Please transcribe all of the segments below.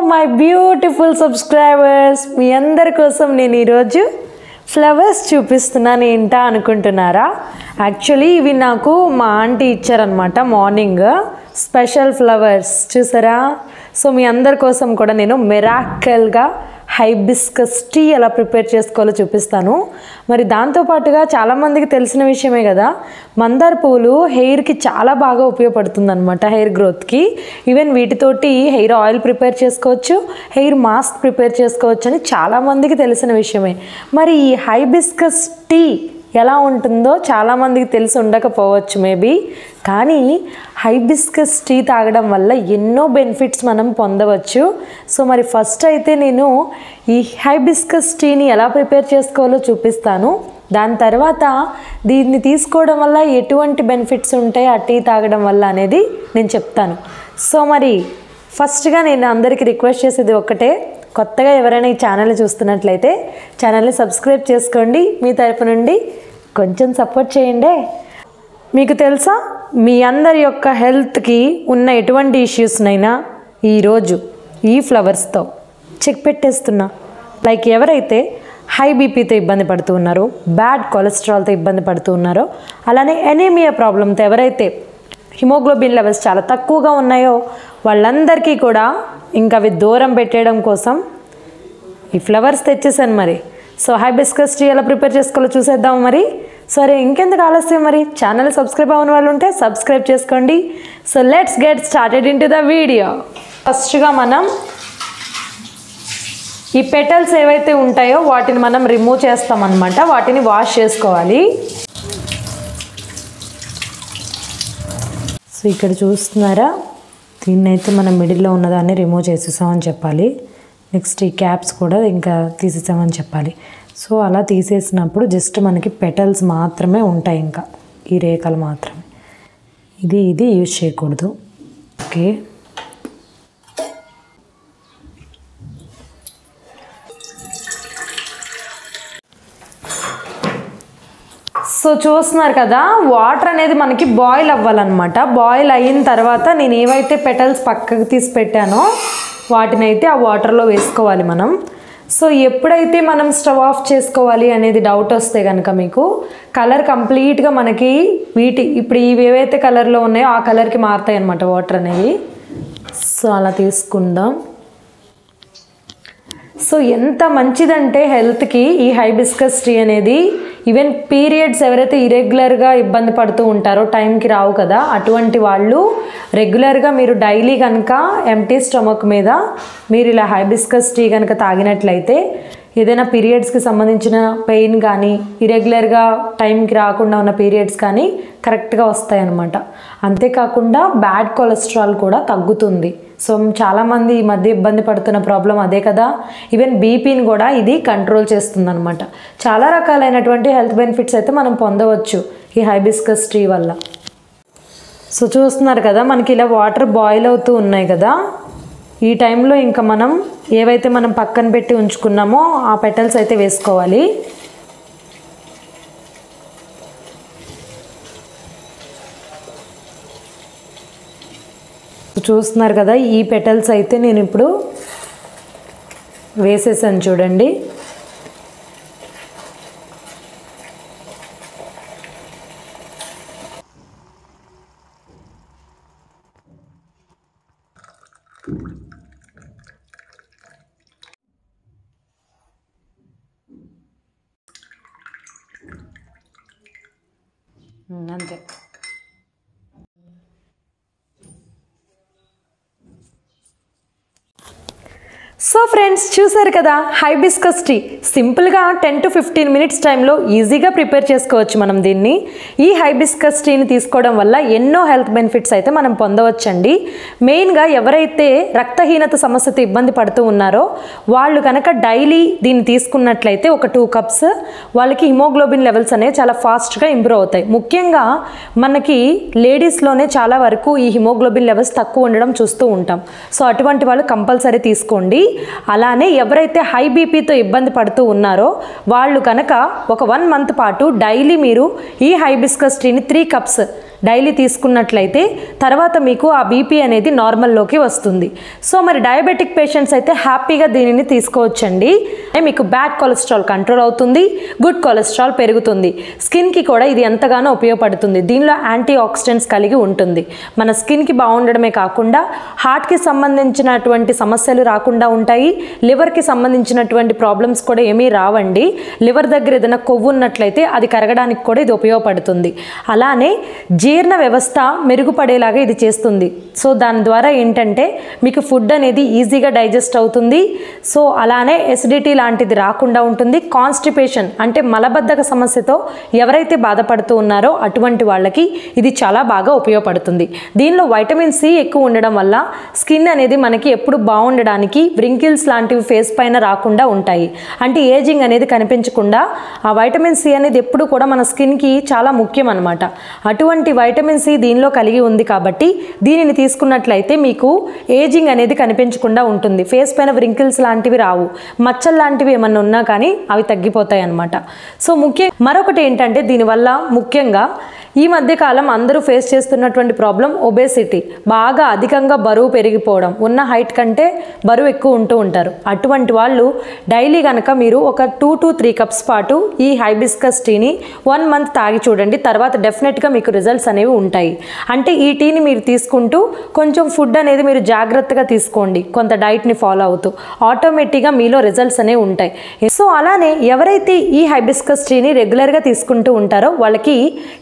My beautiful subscribers, మీ అందరి కోసం నేను ఈరోజు ఫ్లవర్స్ చూపిస్తున్నాను. ఏంటా అనుకుంటున్నారా? యాక్చువల్లీ ఇవి నాకు మా ఆంటీ ఇచ్చారనమాట. మార్నింగ్ స్పెషల్ ఫ్లవర్స్ చూసారా. సో మీ అందరి కోసం కూడా నేను మిరాకల్గా హైబిస్కస్ టీ ఎలా ప్రిపేర్ చేసుకోవాలో చూపిస్తాను. మరి దాంతోపాటుగా చాలామందికి తెలిసిన విషయమే కదా, మందార పూలు హెయిర్కి చాలా బాగా ఉపయోగపడుతుంది అనమాట, హెయిర్ గ్రోత్కి. ఈవెన్ వీటితోటి హెయిర్ ఆయిల్ ప్రిపేర్ చేసుకోవచ్చు, హెయిర్ మాస్క్ ప్రిపేర్ చేసుకోవచ్చు అని చాలామందికి తెలిసిన విషయమే. మరి ఈ హైబిస్కస్ టీ ఎలా ఉంటుందో చాలామందికి తెలిసి ఉండకపోవచ్చు మేబీ, కానీ హైబిస్కస్ టీ తాగడం వల్ల ఎన్నో బెనిఫిట్స్ మనం పొందవచ్చు. సో మరి ఫస్ట్ అయితే నేను ఈ హైబిస్కస్ టీని ఎలా ప్రిపేర్ చేసుకోవాలో చూపిస్తాను. దాని తర్వాత దీన్ని తీసుకోవడం వల్ల ఎటువంటి బెనిఫిట్స్ ఉంటాయి ఆ టీ తాగడం వల్ల అనేది నేను చెప్తాను. సో మరి ఫస్ట్గా నేను అందరికీ రిక్వెస్ట్ చేసేది ఒక్కటే, కొత్తగా ఎవరైనా ఈ ఛానల్ని చూస్తున్నట్లయితే ఛానల్ని సబ్స్క్రైబ్ చేసుకోండి. మీ తరపు నుండి కొంచెం సపోర్ట్ చేయండి. మీకు తెలుసా, మీ అందరి యొక్క హెల్త్కి ఉన్న ఎటువంటి ఇష్యూస్నైనా ఈరోజు ఈ ఫ్లవర్స్తో చెక్ పెట్టేస్తున్నా. లైక్ ఎవరైతే హై బీపీతో ఇబ్బంది పడుతూ ఉన్నారో, బ్యాడ్ కొలెస్ట్రాల్తో ఇబ్బంది పడుతూ ఉన్నారో, అలానే ఎనీమియా ప్రాబ్లంతో ఎవరైతే హిమోగ్లోబిన్ లెవెల్స్ చాలా తక్కువగా ఉన్నాయో వాళ్ళందరికీ కూడా ఇంకా అవి దూరం పెట్టేయడం కోసం ఈ ఫ్లవర్స్ తెచ్చేసాను. మరి సో హైబిస్కస్ టీ ఎలా ప్రిపేర్ చేసుకోవాలో చూసేద్దాం. మరి సరే, ఇంకెందుకు ఆలస్యం, మరి ఛానల్ సబ్స్క్రైబ్ అవ్వని వాళ్ళు ఉంటే సబ్స్క్రైబ్ చేసుకోండి. So let's get started in to the video. ఫస్ట్గా మనం ఈ పెటల్స్ ఏవైతే ఉంటాయో వాటిని మనం రిమూవ్ చేస్తామన్నమాట. వాటిని వాష్ చేసుకోవాలి. సో ఇక్కడ చూస్తున్నారా, దీన్నైతే మనం మిడిల్లో ఉన్నదాన్ని రిమూవ్ చేసేసామని చెప్పాలి. నెక్స్ట్ ఈ క్యాప్స్ కూడా ఇంకా తీసేసామని చెప్పాలి. సో అలా తీసేసినప్పుడు జస్ట్ మనకి పెటల్స్ మాత్రమే ఉంటాయి, ఇంకా ఈ రేఖలు మాత్రమే. ఇది యూజ్ చేయకూడదు. ఓకే, సో చూస్తున్నారు కదా, వాటర్ అనేది మనకి బాయిల్ అవ్వాలన్నమాట. బాయిల్ అయిన తర్వాత నేను ఏవైతే పెటల్స్ పక్కకు తీసి పెట్టానో వాటిని అయితే ఆ వాటర్లో వేసుకోవాలి మనం. సో ఎప్పుడైతే మనం స్టవ్ ఆఫ్ చేసుకోవాలి అనేది డౌట్ వస్తే కనుక మీకు కలర్ కంప్లీట్గా మనకి ఇప్పుడు ఇవి ఏవైతే కలర్లో ఉన్నాయో ఆ కలర్కి మారుతాయి అన్నమాట వాటర్ అనేవి. సో అలా తీసుకుందాం. సో ఎంత మంచిదంటే హెల్త్కి ఈ హైబిస్కస్ టీ అనేది. ఈవెన్ పీరియడ్స్ ఎవరైతే ఇరెగ్యులర్గా ఇబ్బంది పడుతూ ఉంటారో, టైంకి రావు కదా, అటువంటి వాళ్ళు రెగ్యులర్గా మీరు డైలీ కనుక ఎంటీ స్టమక్ మీద మీరు ఇలా హైబిస్కస్ టీ కనుక తాగినట్లయితే ఏదైనా పీరియడ్స్కి సంబంధించిన పెయిన్ కానీ, ఇరెగ్యులర్గా టైంకి రాకుండా ఉన్న పీరియడ్స్ కానీ కరెక్ట్గా వస్తాయి అన్నమాట. అంతేకాకుండా బ్యాడ్ కొలెస్ట్రాల్ కూడా తగ్గుతుంది. సో చాలామంది ఈ మధ్య ఇబ్బంది పడుతున్న ప్రాబ్లం అదే కదా. ఈవెన్ బీపీని కూడా ఇది కంట్రోల్ చేస్తుంది అనమాట. చాలా రకాలైనటువంటి హెల్త్ బెనిఫిట్స్ అయితే మనం పొందవచ్చు ఈ హైబిస్కస్ టీ వల్ల. సో చూస్తున్నారు కదా, మనకి ఇలా వాటర్ బాయిల్ అవుతూ ఉన్నాయి కదా. ఈ టైంలో ఇంకా మనం ఏవైతే మనం పక్కన పెట్టి ఉంచుకున్నామో ఆ పెటల్స్ అయితే వేసుకోవాలి. చూస్తున్నారు కదా, ఈ పెటల్స్ అయితే నేను ఇప్పుడు వేసేసాను చూడండి. అంతే. సో ఫ్రెండ్స్ చూసారు కదా, హైబిస్కస్ టీ సింపుల్గా 10 to 15 మినిట్స్ టైంలో ఈజీగా ప్రిపేర్ చేసుకోవచ్చు మనం దీన్ని. ఈ హైబిస్కస్ టీని తీసుకోవడం వల్ల ఎన్నో హెల్త్ బెనిఫిట్స్ అయితే మనం పొందవచ్చండి. మెయిన్గా ఎవరైతే రక్తహీనత సమస్యతో ఇబ్బంది పడుతూ ఉన్నారో వాళ్ళు కనుక డైలీ దీన్ని తీసుకున్నట్లయితే ఒక 2 cups వాళ్ళకి హిమోగ్లోబిన్ లెవెల్స్ అనేవి చాలా ఫాస్ట్గా ఇంప్రూవ్ అవుతాయి. ముఖ్యంగా మనకి లేడీస్లోనే చాలా వరకు ఈ హిమోగ్లోబిన్ లెవెల్స్ తక్కువ ఉండడం చూస్తూ ఉంటాం. సో అటువంటి వాళ్ళు కంపల్సరీ తీసుకోండి. అలానే ఎవరైతే హై బీపీతో ఇబ్బంది పడుతూ ఉన్నారో వాళ్ళు కనుక ఒక 1 month పాటు డైలీ మీరు ఈ హైబిస్కస్ టీని 3 cups డైలీ తీసుకున్నట్లయితే తర్వాత మీకు ఆ బీపీ అనేది నార్మల్లోకి వస్తుంది. సో మరి డయాబెటిక్ పేషెంట్స్ అయితే హ్యాపీగా దీనిని తీసుకోవచ్చండి. మీకు బ్యాడ్ కొలెస్ట్రాల్ కంట్రోల్ అవుతుంది, గుడ్ కొలెస్ట్రాల్ పెరుగుతుంది. స్కిన్కి కూడా ఇది ఎంతగానో ఉపయోగపడుతుంది. దీనిలో యాంటీ ఆక్సిడెంట్స్ కలిగి ఉంటుంది. మన స్కిన్కి బాగుండడమే కాకుండా హార్ట్కి సంబంధించినటువంటి సమస్యలు రాకుండా ఉంటాయి. లివర్కి సంబంధించినటువంటి ప్రాబ్లమ్స్ కూడా ఏమీ రావండి. లివర్ దగ్గర ఏదైనా కొవ్వు ఉన్నట్లయితే అది కరగడానికి కూడా ఇది ఉపయోగపడుతుంది. అలానే జీర్ణ వ్యవస్థ మెరుగుపడేలాగా ఇది చేస్తుంది. సో దాని ద్వారా ఏంటంటే మీకు ఫుడ్ అనేది ఈజీగా డైజెస్ట్ అవుతుంది. సో అలానే ఎసిడిటీ లాంటిది రాకుండా ఉంటుంది. కాన్స్టిపేషన్ అంటే మలబద్ధక సమస్యతో ఎవరైతే బాధపడుతూ ఉన్నారో అటువంటి వాళ్ళకి ఇది చాలా బాగా ఉపయోగపడుతుంది. దీనిలో వైటమిన్ సి ఎక్కువ ఉండడం వల్ల స్కిన్ అనేది మనకి ఎప్పుడు బాగుండడానికి, వ్రింకిల్స్ లాంటివి ఫేస్ పైన రాకుండా ఉంటాయి. అంటే ఏజింగ్ అనేది కనిపించకుండా ఆ వైటమిన్ సి అనేది ఎప్పుడు కూడా మన స్కిన్కి చాలా ముఖ్యం అన్నమాట. అటువంటి వైటమిన్ సి దీనిలో కలిగి ఉంది కాబట్టి దీనిని తీసుకున్నట్లయితే మీకు ఏజింగ్ అనేది కనిపించకుండా ఉంటుంది. ఫేస్ పైన వ్రింకిల్స్ లాంటివి రావు, మచ్చలు లాంటివి ఏమన్నా ఉన్నా కానీ అవి తగ్గిపోతాయి అన్నమాట. సో మరొకటి ఏంటంటే దీనివల్ల ముఖ్యంగా ఈ మధ్యకాలం అందరూ ఫేస్ చేస్తున్నటువంటి ప్రాబ్లం ఒబేసిటీ. బాగా అధికంగా బరువు పెరిగిపోవడం, ఉన్న హైట్ కంటే బరువు ఎక్కువ ఉంటూ ఉంటారు. అటువంటి వాళ్ళు డైలీ కనుక మీరు ఒక 2 to 3 కప్స్ పాటు ఈ హైబిస్కస్ టీని 1 మంత్ తాగి చూడండి. తర్వాత డెఫినెట్గా మీకు రిజల్ట్స్ అనేవి ఉంటాయి. అంటే ఈ టీని మీరు తీసుకుంటూ కొంచెం ఫుడ్ అనేది మీరు జాగ్రత్తగా తీసుకోండి, కొంత డైట్ని ఫాలో అవుతూ ఆటోమేటిక్గా మీలో రిజల్ట్స్ అనేవి ఉంటాయి. సో అలానే ఎవరైతే ఈ హైబిస్కస్ టీని రెగ్యులర్గా తీసుకుంటూ ఉంటారో వాళ్ళకి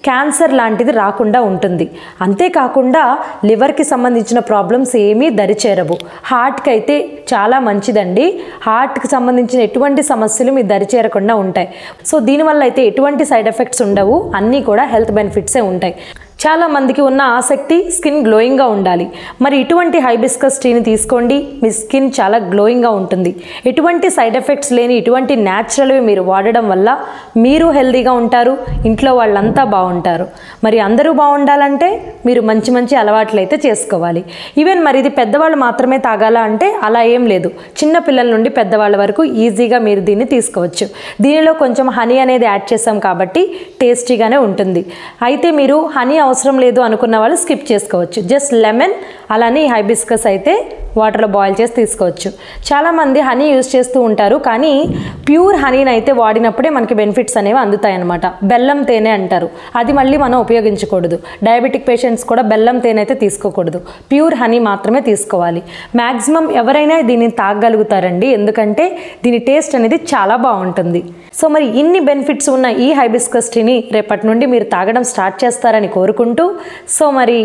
క్యాన్సర్ లాంటిది రాకుండా ఉంటుంది. అంతేకాకుండా లివర్కి సంబంధించిన ప్రాబ్లమ్స్ ఏమీ దరిచేరవు. హార్ట్కి అయితే చాలా మంచిదండి. హార్ట్కి సంబంధించిన ఎటువంటి సమస్యలు మీ దరిచేరకుండా ఉంటాయి. సో దీనివల్ల అయితే ఎటువంటి సైడ్ ఎఫెక్ట్స్ ఉండవు, అన్నీ కూడా హెల్త్ బెనిఫిట్సే ఉంటాయి. చాలా మందికి ఉన్న ఆసక్తి స్కిన్ గ్లోయింగ్గా ఉండాలి. మరి ఇటువంటి హైబిస్కస్ టీని తీసుకోండి, మీ స్కిన్ చాలా గ్లోయింగ్గా ఉంటుంది. ఎటువంటి సైడ్ ఎఫెక్ట్స్ లేని ఇటువంటి న్యాచురల్వి మీరు వాడడం వల్ల మీరు హెల్తీగా ఉంటారు, ఇంట్లో వాళ్ళంతా బాగుంటారు. మరి అందరూ బాగుండాలంటే మీరు మంచి మంచి అలవాట్లు అయితే చేసుకోవాలి. ఈవెన్ మరి ఇది పెద్దవాళ్ళు మాత్రమే తాగాల అంటే అలా ఏం లేదు. చిన్న పిల్లల నుండి పెద్దవాళ్ళ వరకు ఈజీగా మీరు దీన్ని తీసుకోవచ్చు. దీనిలో కొంచెం హనీ అనేది యాడ్ చేసాం కాబట్టి టేస్టీగానే ఉంటుంది. అయితే మీరు హనీ అవసరం లేదు అనుకున్న వాళ్ళు స్కిప్ చేసుకోవచ్చు. జస్ట్ లెమన్ అలానే హైబిస్కస్ అయితే వాటర్లో బాయిల్ చేసి తీసుకోవచ్చు. చాలామంది హనీ యూజ్ చేస్తూ ఉంటారు, కానీ ప్యూర్ హనీని అయితే వాడినప్పుడే మనకి బెనిఫిట్స్ అనేవి అందుతాయి అన్నమాట. బెల్లం తేనె అంటారు, అది మళ్ళీ మనం ఉపయోగించకూడదు. డయాబెటిక్ పేషెంట్స్ కూడా బెల్లం తేనె అయితే తీసుకోకూడదు, ప్యూర్ హనీ మాత్రమే తీసుకోవాలి. మ్యాక్సిమం ఎవరైనా దీన్ని తాగలుగుతారండి, ఎందుకంటే దీని టేస్ట్ అనేది చాలా బాగుంటుంది. సో మరి ఇన్ని బెనిఫిట్స్ ఉన్న ఈ హైబిస్కస్ టీని రేపటి నుండి మీరు తాగడం స్టార్ట్ చేస్తారని కోరుకుంటూ, సో మరి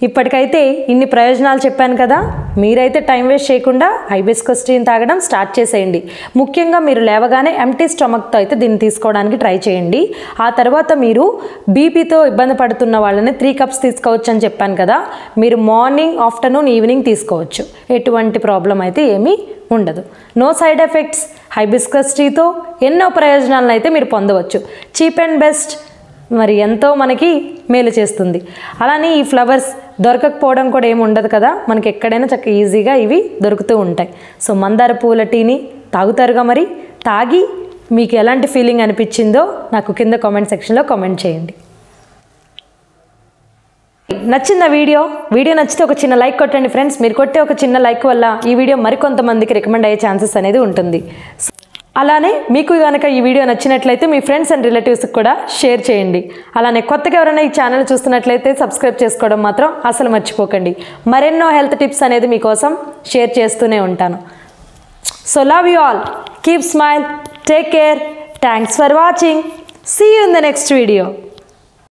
ఇప్పటికైతే ఇన్ని ప్రయోజనాలు చెప్పాను కదా, మీరైతే టైం వేస్ట్ చేయకుండా హైబిస్కస్ టీని తాగడం స్టార్ట్ చేసేయండి. ముఖ్యంగా మీరు లేవగానే ఎంటీ స్టమక్తో అయితే దీన్ని తీసుకోవడానికి ట్రై చేయండి. ఆ తర్వాత మీరు బీపీతో ఇబ్బంది పడుతున్న వాళ్ళని 3 కప్స్ తీసుకోవచ్చు అని చెప్పాను కదా, మీరు మార్నింగ్, ఆఫ్టర్నూన్, ఈవినింగ్ తీసుకోవచ్చు. ఎటువంటి ప్రాబ్లం అయితే ఏమీ ఉండదు. No side effects. హైబిస్కస్ టీతో ఎన్నో ప్రయోజనాలను అయితే మీరు పొందవచ్చు. చీప్ అండ్ బెస్ట్, మరి ఎంతో మనకి మేలు చేస్తుంది. అలానే ఈ ఫ్లవర్స్ దొరకకపోవడం కూడా ఏమి ఉండదు కదా, మనకి ఎక్కడైనా చక్కగా ఈజీగా ఇవి దొరుకుతూ ఉంటాయి. సో మందార పూల టీని తాగుతారుగా, మరి తాగి మీకు ఎలాంటి ఫీలింగ్ అనిపించిందో నాకు కింద కామెంట్ సెక్షన్లో కామెంట్ చేయండి. నచ్చిందా వీడియో నచ్చితే ఒక చిన్న లైక్ కొట్టండి ఫ్రెండ్స్. మీరు కొట్టే ఒక చిన్న లైక్ వల్ల ఈ వీడియో మరికొంతమందికి రికమెండ్ అయ్యే ఛాన్సెస్ అనేది ఉంటుంది. అలానే మీకు కనుక ఈ వీడియో నచ్చినట్లయితే మీ ఫ్రెండ్స్ అండ్ రిలేటివ్స్కి కూడా షేర్ చేయండి. అలానే కొత్తగా ఎవరైనా ఈ ఛానల్ చూస్తున్నట్లయితే సబ్స్క్రైబ్ చేసుకోవడం మాత్రం అసలు మర్చిపోకండి. మరెన్నో హెల్త్ టిప్స్ అనేది మీకోసం షేర్ చేస్తూనే ఉంటాను. So love you all, keep smile, take care, thanks for watching, see you in the next video.